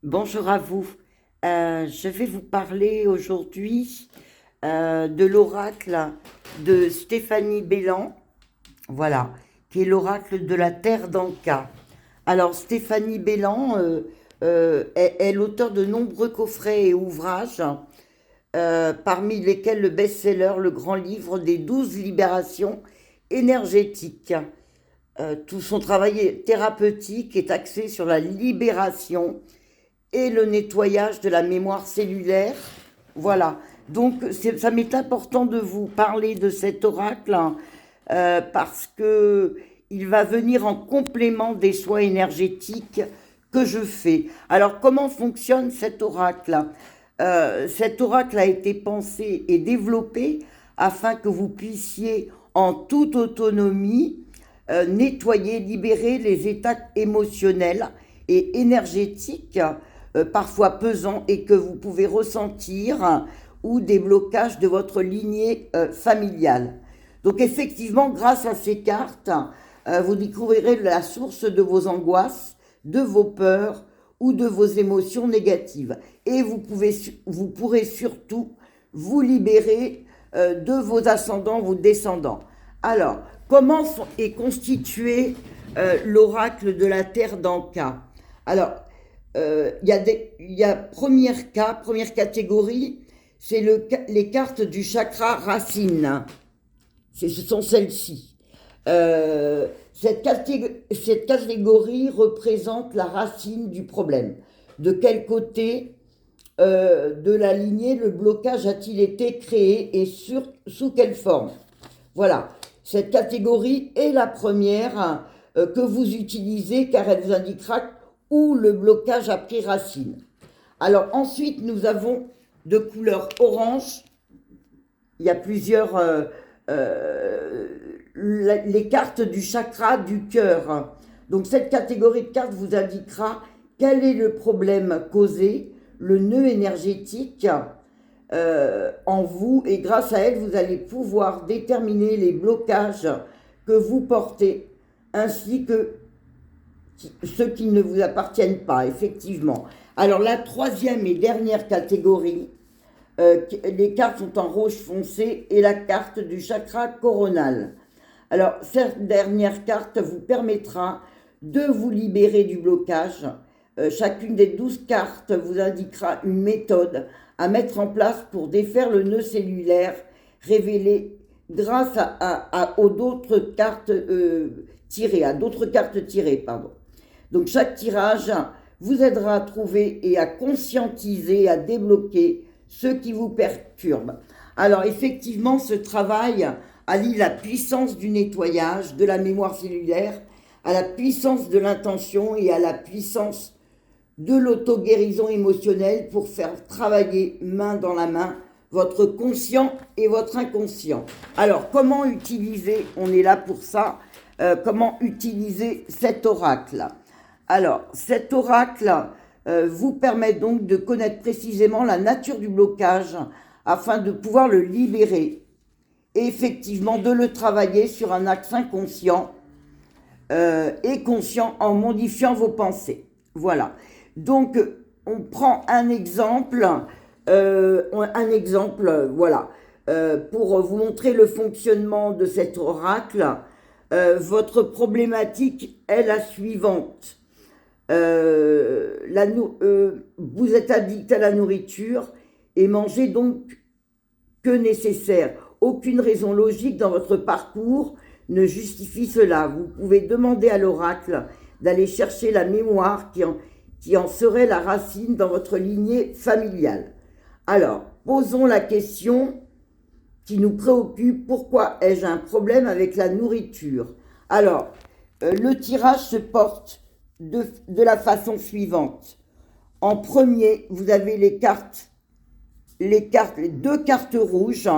Bonjour à vous. Je vais vous parler aujourd'hui de l'oracle de Stéphanie Bélan, voilà, qui est l'oracle de la Terre d'Anka. Alors, Stéphanie Bélan est l'auteur de nombreux coffrets et ouvrages, parmi lesquels le best-seller, le grand livre des 12 libérations énergétiques. Tout son travail thérapeutique est axé sur la libération et le nettoyage de la mémoire cellulaire. Voilà. Donc, ça m'est important de vous parler de cet oracle parce que il va venir en complément des soins énergétiques que je fais. Alors, comment fonctionne cet oracle? Cet oracle a été pensé et développé afin que vous puissiez, en toute autonomie, nettoyer, libérer les états émotionnels et énergétiques parfois pesants et que vous pouvez ressentir ou des blocages de votre lignée familiale. Donc effectivement, grâce à ces cartes, vous découvrirez la source de vos angoisses, de vos peurs ou de vos émotions négatives. Et vous pourrez surtout vous libérer de vos ascendants, vos descendants. Alors, comment est constitué l'oracle de la Terre d'Anka? Alors, il y a première catégorie, c'est les cartes du chakra racine. Ce sont celles-ci. Cette catégorie représente la racine du problème. De quel côté de la lignée le blocage a-t-il été créé et sous quelle forme? Voilà. Cette catégorie est la première que vous utilisez car elle vous indiquera où le blocage a pris racine. Alors ensuite, nous avons de couleur orange. Il y a plusieurs les cartes du chakra du cœur. Donc cette catégorie de cartes vous indiquera quel est le problème causé, le nœud énergétique en vous, et grâce à elle, vous allez pouvoir déterminer les blocages que vous portez, ainsi que ceux qui ne vous appartiennent pas, effectivement. Alors la troisième et dernière catégorie, les cartes sont en rouge foncé et la carte du chakra coronal. Alors cette dernière carte vous permettra de vous libérer du blocage. Chacune des 12 cartes vous indiquera une méthode à mettre en place pour défaire le nœud cellulaire révélé grâce aux d'autres cartes tirées, à d'autres cartes tirées, pardon. Donc chaque tirage vous aidera à trouver et à conscientiser, à débloquer ce qui vous perturbe. Alors effectivement, ce travail allie la puissance du nettoyage de la mémoire cellulaire à la puissance de l'intention et à la puissance de l'auto-guérison émotionnelle pour faire travailler main dans la main votre conscient et votre inconscient. Alors, comment utiliser, on est là pour ça, comment utiliser cet oracle? Alors, cet oracle vous permet donc de connaître précisément la nature du blocage afin de pouvoir le libérer et effectivement de le travailler sur un axe inconscient et conscient en modifiant vos pensées. Voilà. Donc, on prend un exemple, voilà, pour vous montrer le fonctionnement de cet oracle. Votre problématique est la suivante. Vous êtes addict à la nourriture et mangez donc que nécessaire. Aucune raison logique dans votre parcours ne justifie cela. Vous pouvez demander à l'oracle d'aller chercher la mémoire qui en serait la racine dans votre lignée familiale. Alors, posons la question qui nous préoccupe. Pourquoi ai-je un problème avec la nourriture? Alors, le tirage se porte de la façon suivante. En premier, vous avez les deux cartes rouges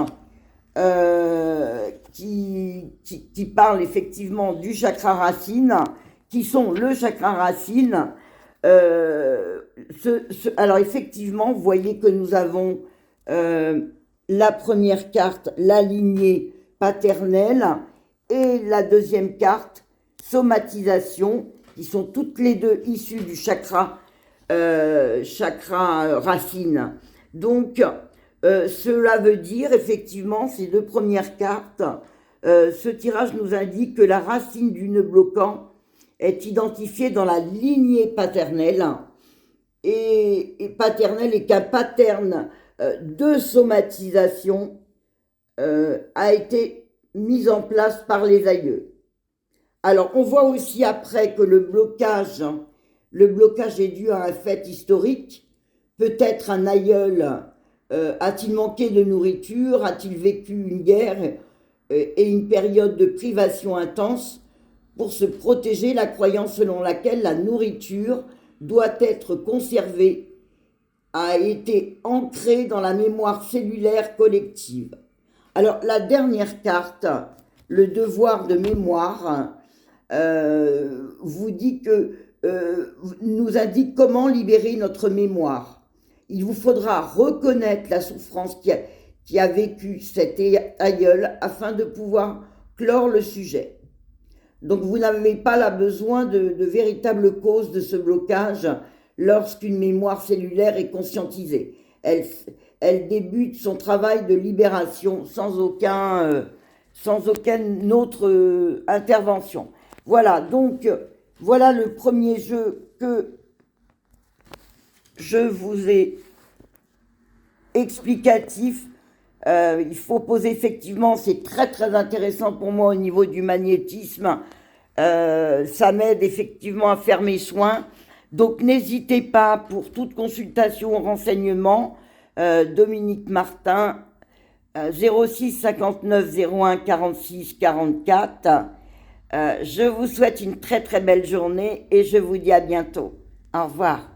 qui parlent effectivement du chakra racine, qui sont le chakra racine. Alors effectivement, vous voyez que nous avons la première carte, la lignée paternelle, et la deuxième carte, somatisation, qui sont toutes les deux issues du chakra chakra racine. Donc, cela veut dire, effectivement, ces deux premières cartes, ce tirage nous indique que la racine du nœud bloquant est identifiée dans la lignée paternelle, et paternelle, et qu'un pattern de somatisation a été mis en place par les aïeux. Alors, on voit aussi après que le blocage est dû à un fait historique. Peut-être un aïeul a-t-il manqué de nourriture, a-t-il vécu une guerre et une période de privation intense pour se protéger, la croyance selon laquelle la nourriture doit être conservée a été ancrée dans la mémoire cellulaire collective. Alors, la dernière carte, le devoir de mémoire, vous dit nous indique comment libérer notre mémoire. Il vous faudra reconnaître la souffrance qui a vécu cet aïeul afin de pouvoir clore le sujet. Donc vous n'avez pas là besoin de véritables causes de ce blocage lorsqu'une mémoire cellulaire est conscientisée. Elle débute son travail de libération sans aucune autre intervention. Voilà, donc voilà le premier jeu que je vous ai explicatif. Il faut poser effectivement, c'est très très intéressant pour moi au niveau du magnétisme. Ça m'aide effectivement à faire mes soins. Donc n'hésitez pas pour toute consultation ou renseignement. Dominique Martin, 06 59 01 46 44. Je vous souhaite une très très belle journée et je vous dis à bientôt. Au revoir.